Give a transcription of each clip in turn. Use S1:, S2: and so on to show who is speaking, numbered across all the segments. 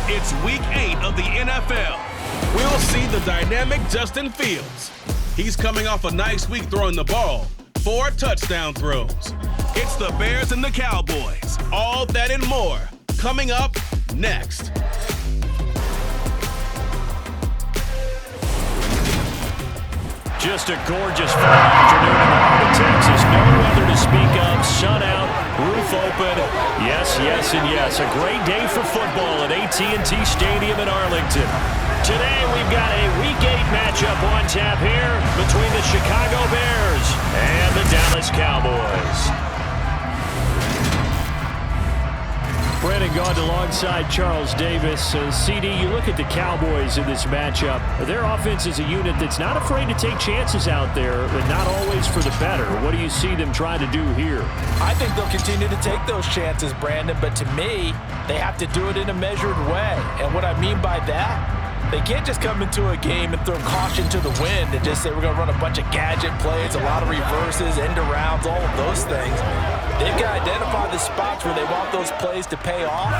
S1: It's Week 8 of the NFL. We'll see the dynamic Justin Fields. He's coming off a nice week throwing the ball. 4 touchdown throws. It's the Bears and the Cowboys. All that and more coming up next.
S2: Just a gorgeous fall afternoon in the heart of Texas. No weather to speak of. Sun out, roof open. Yes, yes, and yes. A great day for football at AT&T Stadium in Arlington. Today we've got a Week 8 matchup on tap here between the Chicago Bears and the Dallas Cowboys. Brandon Gaud alongside Charles Davis. CD, you look at the Cowboys in this matchup. Their offense is a unit that's not afraid to take chances out there, but not always for the better. What do you see them trying to do here?
S3: I think they'll continue to take those chances, Brandon, but to me, they have to do it in a measured way. And what I mean by that, they can't just come into a game and throw caution to the wind and just say we're going to run a bunch of gadget plays, a lot of reverses, end arounds, all of those things. They've got to identify the spots where they want those plays to pay off,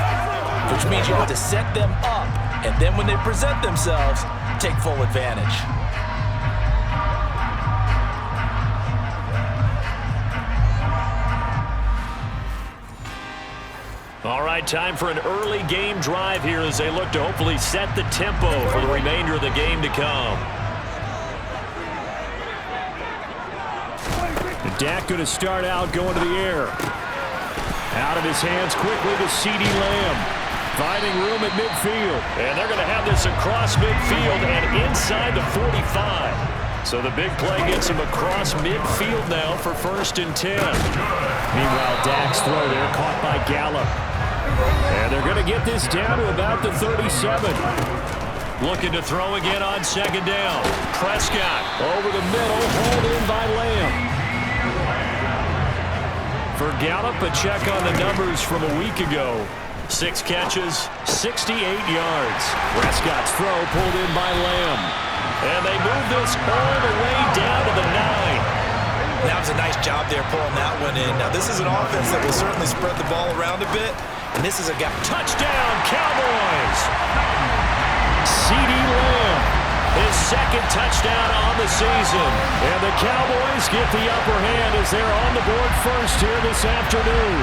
S3: which means you have to set them up, and then when they present themselves, take full advantage.
S2: All right, time for an early game drive here as they look to hopefully set the tempo for the remainder of the game to come. Dak going to start out going to the air. Out of his hands quickly to CeeDee Lamb. Finding room at midfield. And they're going to have this across midfield and inside the 45. So the big play gets him across midfield now for 1st and 10. Meanwhile, Dak's throw there caught by Gallup. And they're going to get this down to about the 37. Looking to throw again on 2nd down. Prescott over the middle, hauled in by Lamb. For Gallup, a check on the numbers from a week ago. 6 catches, 68 yards. Prescott's throw pulled in by Lamb. And they move this all the way down to the 9.
S3: That was a nice job there pulling that one in. Now, this is an offense that will certainly spread the ball around a bit. And this is a guy.
S2: Touchdown, Cowboys! CeeDee Lamb, his 2nd touchdown on the season. And the Cowboys get the upper hand as they're on the board first here this afternoon.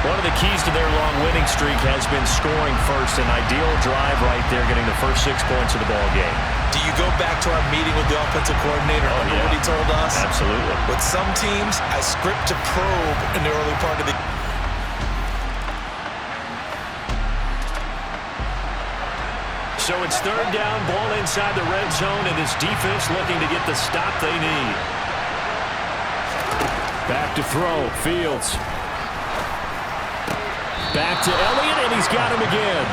S2: One of the keys to their long winning streak has been scoring first. An ideal drive right there, getting the first 6 points of the ball game.
S3: Do you go back to our meeting with the offensive coordinator? Remember what he told us?
S2: Absolutely.
S3: With some teams, I script to probe in the early part of the
S2: So it's 3rd down, ball inside the red zone, and this defense looking to get the stop they need. Back to throw, Fields. Back to Elliott, and he's got him again.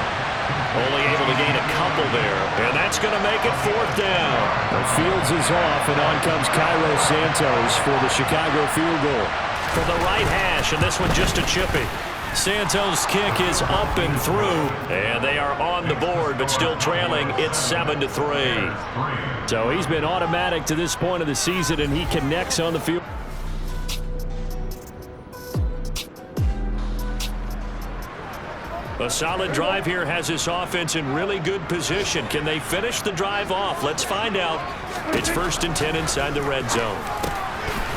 S2: Only able to gain a couple there, and that's going to make it 4th down. Well, Fields is off, and on comes Cairo Santos for the Chicago field goal. From the right hash, and this one just a chippy. Santos' kick is up and through, and they are on the board, but still trailing. It's 7-3. So he's been automatic to this point of the season, and he connects on the field. A solid drive here has this offense in really good position. Can they finish the drive off? Let's find out. It's 1st and 10 inside the red zone.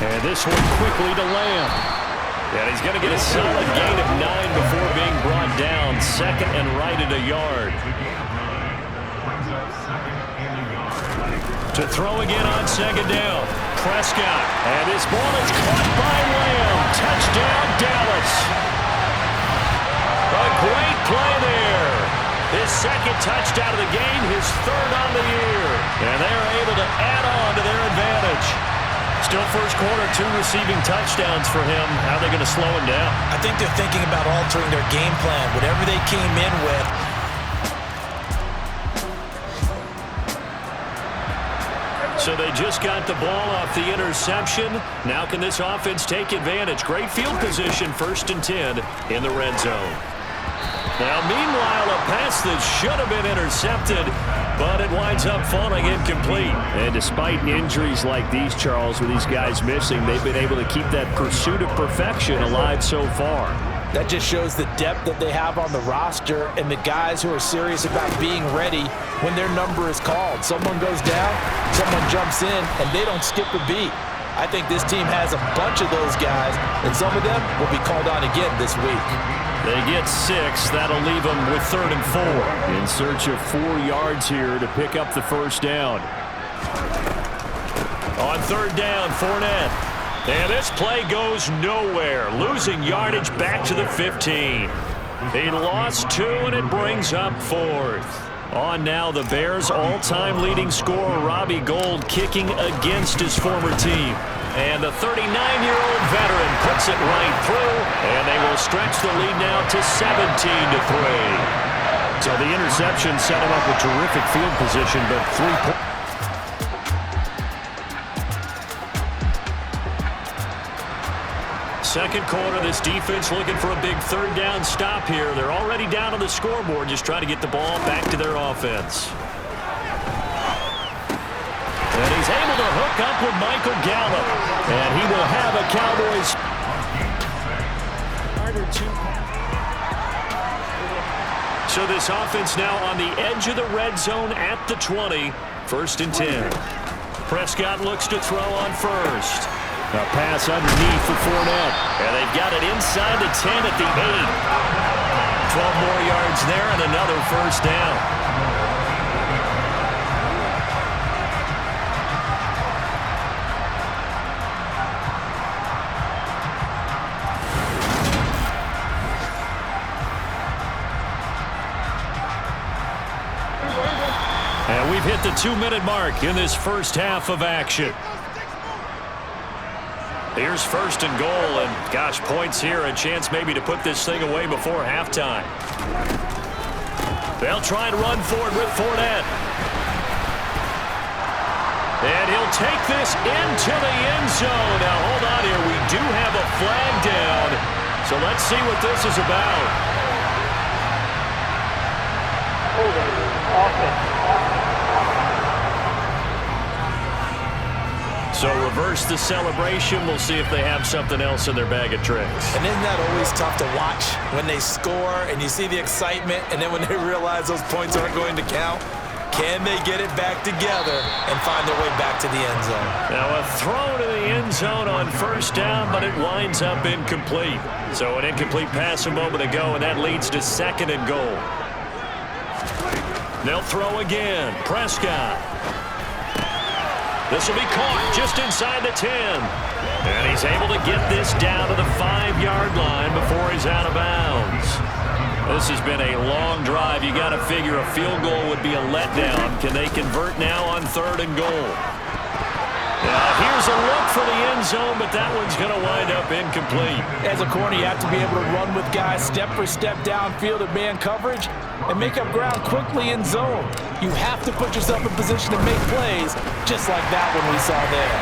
S2: And this one quickly to Lamb. And he's going to get a solid gain of 9 before being brought down. 2nd and right at a yard. To throw again on 2nd down. Prescott. And this ball is caught by Lamb. Touchdown, Dallas. A great play there. His 2nd touchdown of the game, his 3rd on the year. And they're able to add on to their advantage. Still first quarter, 2 receiving touchdowns for him. How are they going to slow him down?
S3: I think they're thinking about altering their game plan. Whatever they came in with.
S2: So they just got the ball off the interception. Now can this offense take advantage? Great field position, 1st and 10 in the red zone. Now, meanwhile, a pass that should have been intercepted, but it winds up falling incomplete. And despite injuries like these, Charles, with these guys missing, they've been able to keep that pursuit of perfection alive so far.
S3: That just shows the depth that they have on the roster and the guys who are serious about being ready when their number is called. Someone goes down, someone jumps in, and they don't skip a beat. I think this team has a bunch of those guys, and some of them will be called on again this week.
S2: They get 6. That'll leave them with 3rd and 4. In search of 4 yards here to pick up the first down. On 3rd down, Fournette. And this play goes nowhere, losing yardage back to the 15. He lost 2, and it brings up 4th. On now, the Bears' all-time leading scorer, Robbie Gould, kicking against his former team. And the 39-year-old veteran puts it right through, and they will stretch the lead now to 17-3. So the interception set him up with terrific field position, but 3 points. Second quarter, this defense looking for a big 3rd down stop here. They're already down on the scoreboard, just trying to get the ball back to their offense. And he's able to hook up with Michael Gallup. And he will have a Cowboys. So this offense now on the edge of the red zone at the 20. 1st and 10. Prescott looks to throw on first. A pass underneath for Fournette. And they've got it inside the 10 at the 8. 12 more yards there and another first down. And we've hit the 2-minute mark in this first half of action. Here's 1st and goal, and gosh, points here, a chance maybe to put this thing away before halftime. They'll try and run forward with Fournette. And he'll take this into the end zone. Now, hold on here. We do have a flag down, so let's see what this is about. So reverse the celebration. We'll see if they have something else in their bag of tricks.
S3: And isn't that always tough to watch when they score and you see the excitement, and then when they realize those points aren't going to count? Can they get it back together and find their way back to the end zone?
S2: Now a throw to the end zone on 1st down, but it winds up incomplete. So an incomplete pass a moment ago, and that leads to 2nd and goal. They'll throw again. Prescott. This will be caught just inside the 10. And he's able to get this down to the 5-yard line before he's out of bounds. This has been a long drive. You got to figure a field goal would be a letdown. Can they convert now on 3rd and goal? Here's a look for the end zone, but that one's going to wind up incomplete.
S3: As a corner, you have to be able to run with guys step for step downfield at man coverage and make up ground quickly in zone. You have to put yourself in position to make plays, just like that one we saw there.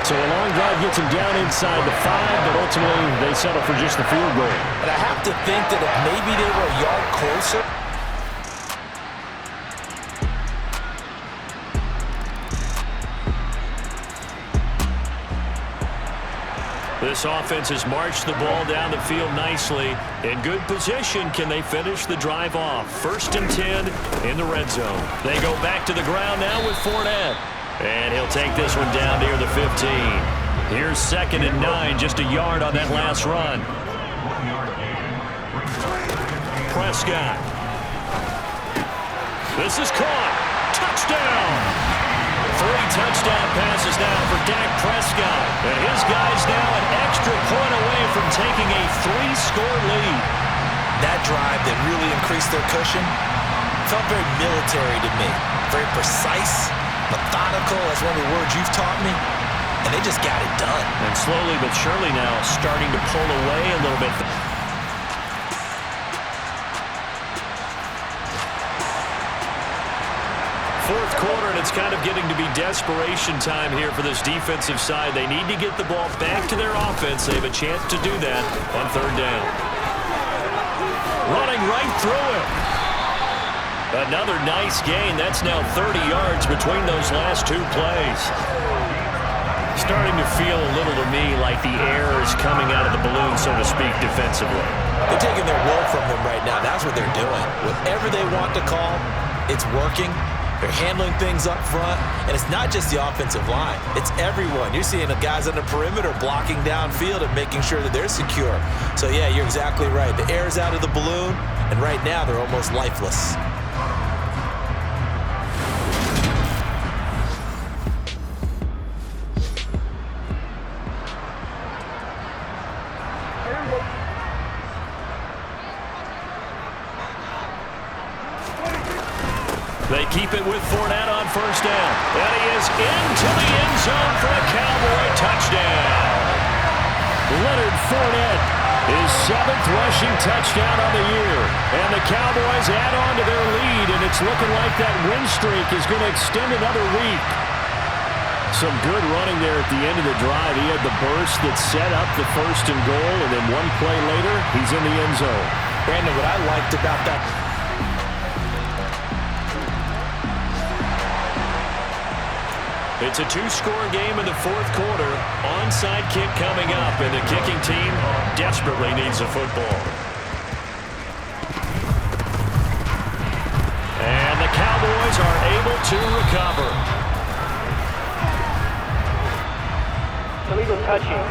S2: So a long drive gets him down inside the 5, but ultimately they settle for just the field goal.
S3: And I have to think that if maybe they were a yard closer.
S2: This offense has marched the ball down the field nicely. In good position, can they finish the drive off? 1st and 10 in the red zone. They go back to the ground now with Fournette. And he'll take this one down near the 15. Here's 2nd and 9, just a yard on that last run. Prescott. This is caught. Touchdown! 3 touchdown passes now for Dak Prescott. And his guys now an extra point away from taking a 3-score lead.
S3: That drive that really increased their cushion felt very military to me. Very precise, methodical, that's one of the words you've taught me. And they just got it done.
S2: And slowly but surely now starting to pull away a little bit. Fourth quarter, and it's kind of getting to be desperation time here for this defensive side. They need to get the ball back to their offense. They have a chance to do that on 3rd down. Running right through it. Another nice gain. That's now 30 yards between those last 2 plays. Starting to feel a little to me like the air is coming out of the balloon, so to speak, defensively.
S3: They're taking their will from them right now. That's what they're doing. Whatever they want to call, it's working. They're handling things up front, and it's not just the offensive line. It's everyone. You're seeing the guys on the perimeter blocking downfield and making sure that they're secure. So, yeah, you're exactly right. The air's out of the balloon, and right now they're almost lifeless.
S2: They keep it with Fournette on first down. And he is into the end zone for a Cowboy touchdown. Leonard Fournette, his 7th rushing touchdown on the year. And the Cowboys add on to their lead, and it's looking like that win streak is going to extend another week. Some good running there at the end of the drive. He had the burst that set up the 1st and goal, and then one play later, he's in the end zone.
S3: Brandon, what I liked about that...
S2: It's a 2-score game in the 4th quarter. Onside kick coming up, and the kicking team desperately needs a football. And the Cowboys are able to recover.
S4: Illegal touching.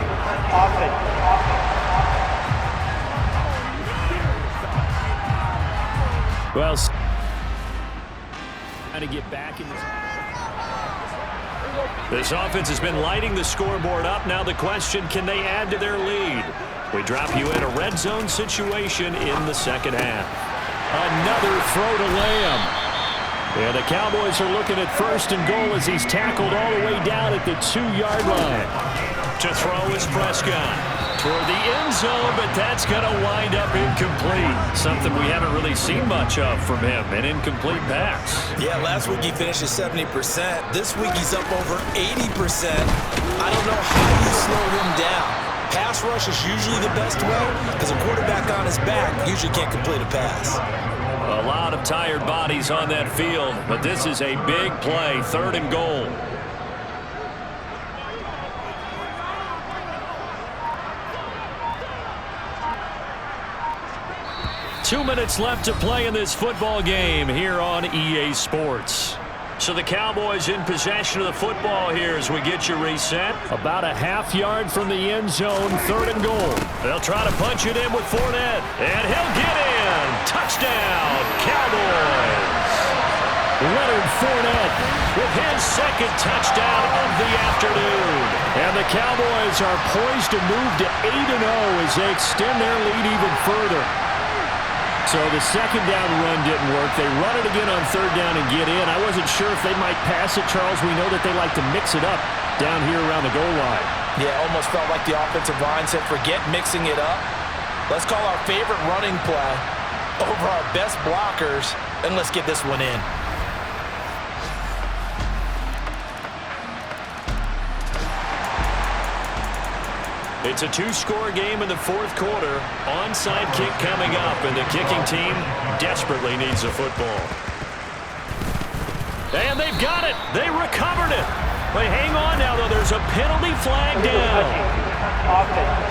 S4: Offense.
S2: Well, trying to get back in this offense has been lighting the scoreboard up. Now the question, can they add to their lead? We drop you in a red zone situation in the 2nd half. Another throw to Lamb. And the Cowboys are looking at 1st and goal as he's tackled all the way down at the 2-yard line. To throw is Prescott. Toward the end zone, but that's going to wind up incomplete. Something we haven't really seen much of from him, an incomplete pass.
S3: Yeah, last week he finished at 70%. This week he's up over 80%. I don't know how you slow him down. Pass rush is usually the best way because a quarterback on his back usually can't complete a pass.
S2: A lot of tired bodies on that field, but this is a big play, 3rd and goal. 2 minutes left to play in this football game here on EA Sports. So the Cowboys in possession of the football here as we get you reset. About a half-yard from the end zone, 3rd and goal. They'll try to punch it in with Fournette, and he'll get in. Touchdown, Cowboys. Leonard Fournette with his 2nd touchdown of the afternoon. And the Cowboys are poised to move to 8-0 as they extend their lead even further. So the 2nd down run didn't work. They run it again on 3rd down and get in. I wasn't sure if they might pass it, Charles. We know that they like to mix it up down here around the goal line.
S3: Yeah, almost felt like the offensive line said, forget mixing it up. Let's call our favorite running play over our best blockers, and let's get this one in.
S2: It's a 2-score game in the 4th quarter. Onside kick coming up, and the kicking team desperately needs a football. And they've got it. They recovered it. They hang on now, though. There's a penalty flag down.
S4: Offense.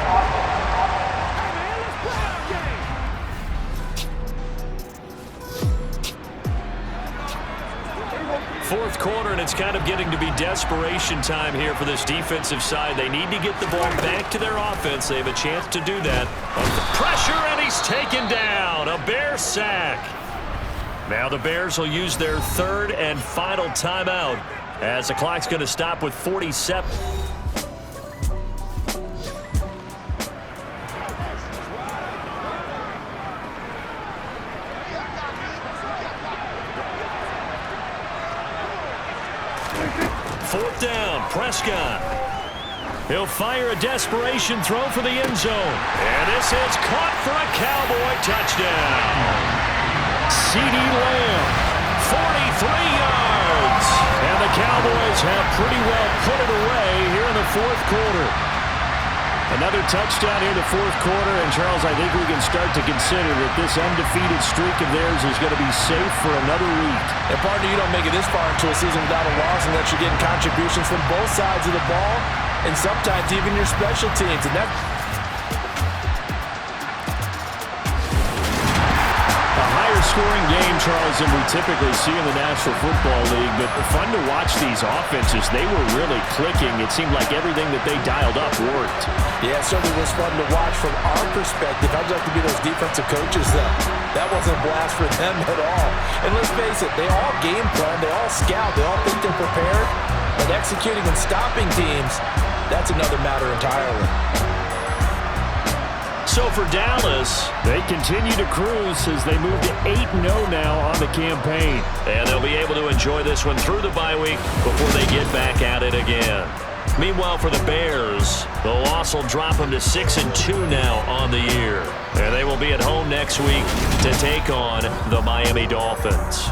S2: 4th quarter, and it's kind of getting to be desperation time here for this defensive side. They need to get the ball back to their offense. They have a chance to do that. Pressure, and he's taken down. A Bear sack. Now the Bears will use their 3rd and final timeout as the clock's going to stop with 47. Fourth down, Prescott. He'll fire a desperation throw for the end zone. And this is caught for a Cowboy touchdown. CeeDee Lamb, 43 yards. And the Cowboys have pretty well put it away here in the 4th quarter. Another touchdown here in the 4th quarter. And, Charles, I think we can start to consider that this undefeated streak of theirs is going to be safe for another week.
S3: And, partner, you don't make it this far into a season without a loss unless you're getting contributions from both sides of the ball. and sometimes even your special teams. And that
S2: scoring game, Charles, than we typically see in the National Football League, but fun to watch these offenses. They were really clicking. It seemed like everything that they dialed up worked.
S3: Yeah, it certainly was fun to watch from our perspective. I'd like to be those defensive coaches, though. That wasn't a blast for them at all. And let's face it, they all game plan, they all scout, they all think they're prepared, but executing and stopping teams, that's another matter entirely.
S2: So for Dallas, they continue to cruise as they move to 8-0 now on the campaign. And they'll be able to enjoy this one through the bye week before they get back at it again. Meanwhile, for the Bears, the loss will drop them to 6-2 now on the year. And they will be at home next week to take on the Miami Dolphins.